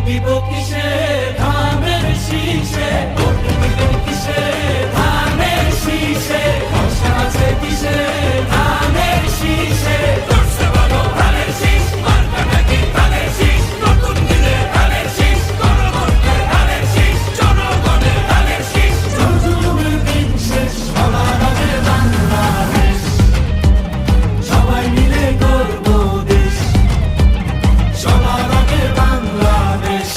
দিব কিসে ধানের শীষে, ভোট দিবেন কিসে ধানের শীষে, ভরসা আছে কিসে ধানের শীষে। করছে বলো ধানের শীষ, মার্কাটা কি ধানের শীষ, নতুন দিনে ধানের শীষ, গণভোটে ধানের শীষ, জনগণের ধানের শীষ। জুলুমের দিন শেষ, সবার আগে বাংলাদেশ, সবাই মিলে গর্ব দেশ, সবার আগে বাংলাদেশ।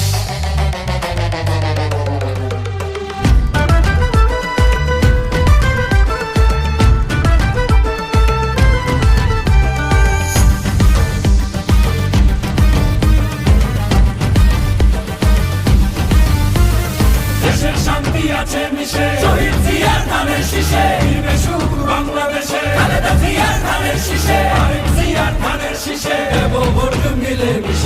দেশের শান্তি আছে মিশে, শহীদ জিয়ার ধানের শীষে, ফিরবে সুখ বাংলাদেশে, খালেদা জিয়ার ধানের শীষে, আরেক জিয়ার ধানের শীষে, দেব ভোট মিলে মিশে।